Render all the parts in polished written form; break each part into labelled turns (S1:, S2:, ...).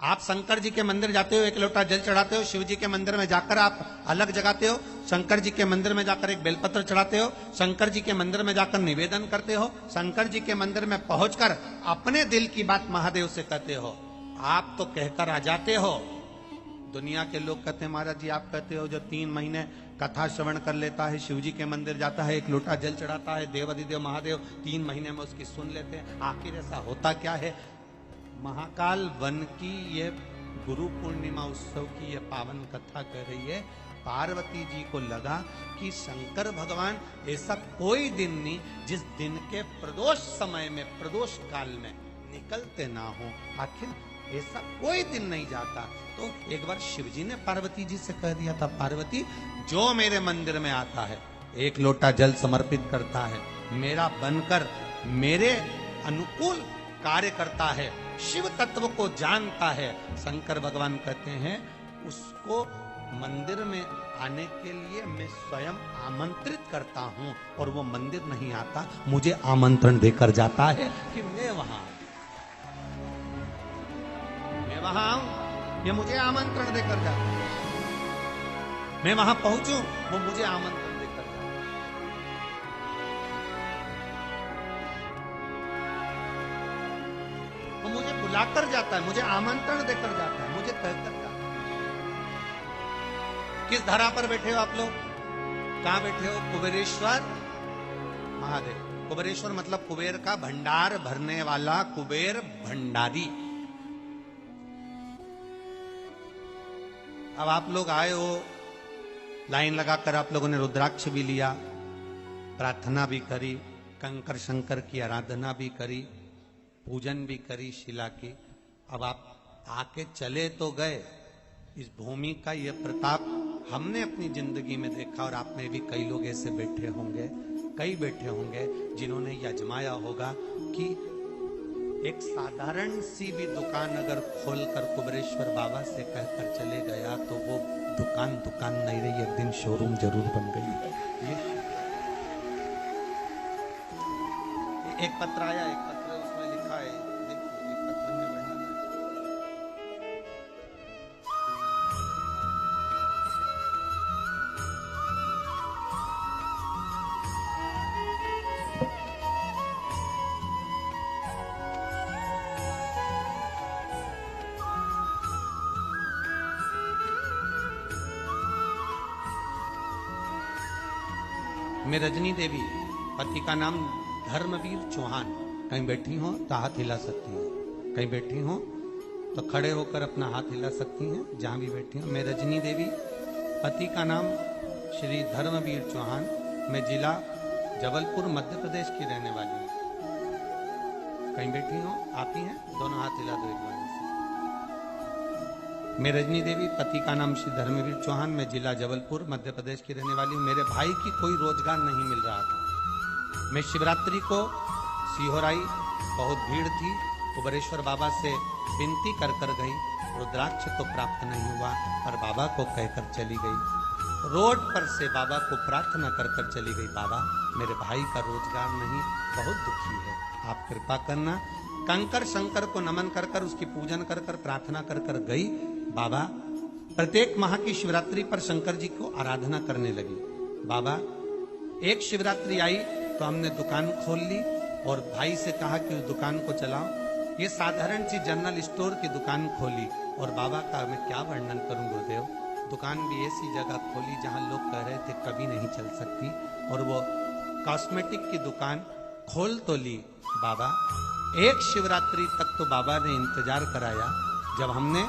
S1: आप शंकर जी के मंदिर जाते हो, एक लोटा जल चढ़ाते हो, शिव जी के मंदिर में जाकर आप अलग जगाते हो, शंकर जी के मंदिर में जाकर एक बेलपत्र चढ़ाते हो, शंकर जी के मंदिर में जाकर निवेदन करते हो, शंकर जी के मंदिर में पहुंचकर अपने दिल की बात महादेव से कहते हो। आप तो कहकर आ जाते हो, दुनिया के लोग कहते हैं महाराज जी आप कहते हो जो 3 महीने कथा श्रवण कर लेता है, शिव जी के मंदिर जाता है, एक लोटा जल चढ़ाता है, देवाधिदेव महादेव 3 महीने में उसकी सुन लेते हैं। आखिर ऐसा होता क्या है? महाकाल वन की ये गुरु पूर्णिमा उत्सव की ये पावन कथा कह रही है, पार्वती जी को लगा कि शंकर भगवान ऐसा कोई दिन नहीं जिस दिन के प्रदोष समय में, प्रदोष काल में निकलते ना हो, आखिर ऐसा कोई दिन नहीं जाता। तो एक बार शिव जी ने पार्वती जी से कह दिया था, पार्वती जो मेरे मंदिर में आता है, एक लोटा जल समर्पित करता है, मेरा बनकर मेरे अनुकूल कार्य करता है, शिव तत्व को जानता है, शंकर भगवान कहते हैं उसको मंदिर में आने के लिए मैं स्वयं आमंत्रित करता हूं, और वो मंदिर नहीं आता, मुझे आमंत्रण देकर जाता है कि मैं वहां आऊं, ये मुझे आमंत्रण देकर जाता है, मैं वहां पहुंचूं, वो मुझे आमंत्रण देकर जाता है। वो मुझे बुलाकर जाता है, मुझे आमंत्रण देकर जाता है, मुझे कहकर जाता है। किस धरा पर बैठे हो आप लोग? कहां बैठे हो? कुबेरेश्वर महादेव। कुबेरेश्वर मतलब कुबेर का भंडार भरने वाला कुबेर भंडारी। अब आप लोग आए हो, लाइन लगाकर आप लोगों ने रुद्राक्ष भी लिया, प्रार्थना भी करी, कंकर शंकर की आराधना भी करी, पूजन भी करी शिला की। अब आप आके चले तो गए। इस भूमि का ये प्रताप हमने अपनी जिंदगी में देखा, और आप में भी कई लोग ऐसे बैठे होंगे, कई बैठे होंगे जिन्होंने ये आजमाया होगा कि एक साधारण सी भी दुकान अगर खोलकर कुबेरेश्वर बाबा से कहकर चले गया तो वो दुकान नहीं रही, एक दिन शोरूम जरूर बन गई। ये एक पत्र आया, एक पत्र उसमें लिखा है, देखो एक पत्र में वर्णन है। मैं रजनी देवी, पति का नाम धर्मवीर चौहान। कहीं बैठी हो तो हाथ हिला सकती हैं, कहीं बैठी हो तो खड़े होकर अपना हाथ हिला सकती हैं, जहां भी बैठी हो। मैं रजनी देवी, पति का नाम श्री धर्मवीर चौहान, मैं जिला जबलपुर मध्य प्रदेश की रहने वाली हूँ। कहीं बैठी हो, आप ही हैं, दोनों हाथ हिला दो एक बार। मैं रजनी देवी, पति का नाम श्री धर्मवीर चौहान, मैं जिला जबलपुर मध्य प्रदेश की रहने वाली हूँ। मेरे भाई की कोई रोजगार नहीं मिल रहा था। मैं शिवरात्रि को सीहोर आई, बहुत भीड़ थी, कुबेरेश्वर बाबा से विनती कर गई, रुद्राक्ष तो प्राप्त नहीं हुआ, पर बाबा को कहकर चली गई। रोड पर से बाबा को प्रार्थना कर चली गई, बाबा मेरे भाई का रोजगार नहीं, बहुत दुखी है, आप कृपा करना। कंकर शंकर को नमन कर उसकी पूजन कर प्रार्थना कर गई। बाबा प्रत्येक माह की शिवरात्रि पर शंकर जी को आराधना करने लगी। बाबा एक शिवरात्रि आई तो हमने दुकान खोल ली और भाई से कहा कि उस दुकान को चलाओ। ये साधारण सी जनरल स्टोर की दुकान खोली, और बाबा का मैं क्या वर्णन करूं गुरुदेव, दुकान भी ऐसी जगह खोली जहां लोग कह रहे थे कभी नहीं चल सकती, और वो कॉस्मेटिक की दुकान खोल तो ली। बाबा एक शिवरात्रि तक तो बाबा ने इंतजार कराया। जब हमने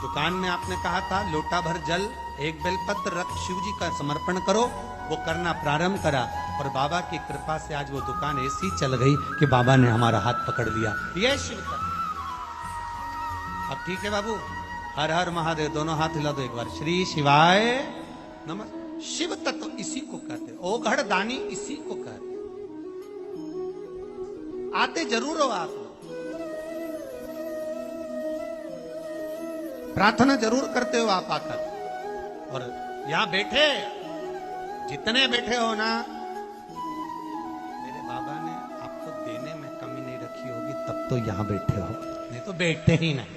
S1: दुकान में, आपने कहा था लोटा भर जल, एक बेलपत्र रख शिव जी का समर्पण करो, वो करना प्रारंभ करा, और बाबा की कृपा से आज वो दुकान ऐसी चल गई कि बाबा ने हमारा हाथ पकड़ लिया। ये शिव तत्व। अब ठीक है बाबू, हर हर महादेव, दोनों हाथ हिला दो एक बार, श्री शिवाय नमः। शिव तत्व इसी को कहते, ओघड़ दानी इसी को कहते। आते जरूर हो आप, प्रार्थना जरूर करते हो आप आकर, और यहां बैठे जितने बैठे हो ना, मेरे बाबा ने आपको देने में कमी नहीं रखी होगी, तब तो यहां बैठे हो, नहीं तो बैठते ही नहीं।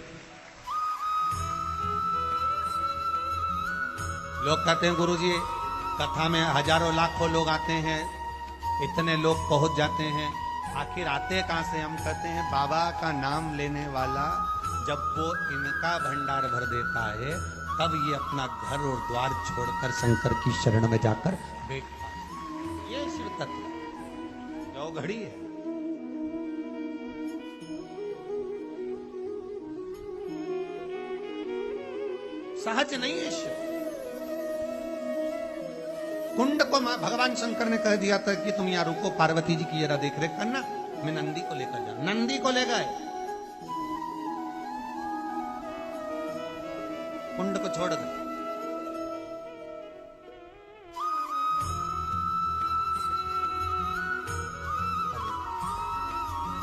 S1: लोग कहते हैं गुरुजी कथा में हजारों लाखों लोग आते हैं, इतने लोग पहुंच जाते हैं, आखिर आते कहां से? हम कहते हैं बाबा का नाम लेने वाला जब वो इनका भंडार भर देता है तब ये अपना घर और द्वार छोड़कर शंकर की शरण में जाकर बैठता है। ये शिव तत्व जो घड़ी है। सहज नहीं है शिव। कुंड को भगवान शंकर ने कह दिया था कि तुम यहां रुको, पार्वती जी की जरा देख रेख करना, मैं नंदी को लेकर जा। नंदी को ले गए, कुंड को छोड़ दे।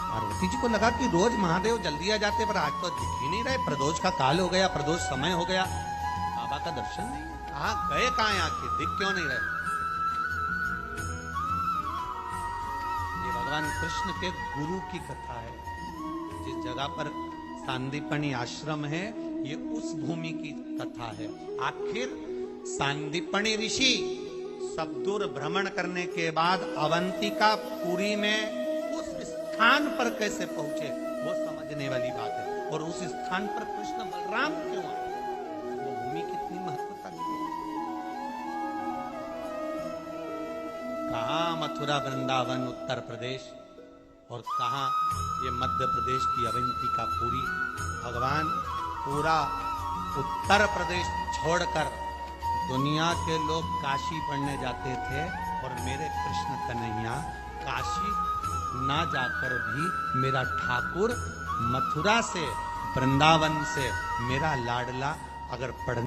S1: पार्वती जी को लगा कि रोज महादेव जल्दी आ जाते, पर आज तो दिख ही नहीं रहे। प्रदोष का काल हो गया, प्रदोष समय हो गया, बाबा का दर्शन नहीं है। कहां गए, कहां आके दिख क्यों नहीं रहे? ये भगवान कृष्ण के गुरु की कथा है। जिस जगह पर सांदीपनी आश्रम है, ये उस भूमि की कथा है। आखिर सांदीपनी ऋषि सब दूर भ्रमण करने के बाद अवंतिका पुरी में उस स्थान पर कैसे पहुंचे, वो समझने वाली बात है। और उस स्थान पर कृष्ण बलराम क्यों आए, वो भूमि कितनी महत्वता की है। कहां मथुरा वृंदावन उत्तर प्रदेश, और कहां ये मध्य प्रदेश की अवंतिका पुरी। भगवान पूरा उत्तर प्रदेश छोड़कर दुनिया के लोग काशी पढ़ने जाते थे, और मेरे कृष्ण कन्हैया काशी ना जाकर भी मेरा ठाकुर मथुरा से, वृंदावन से मेरा लाडला अगर पढ़ने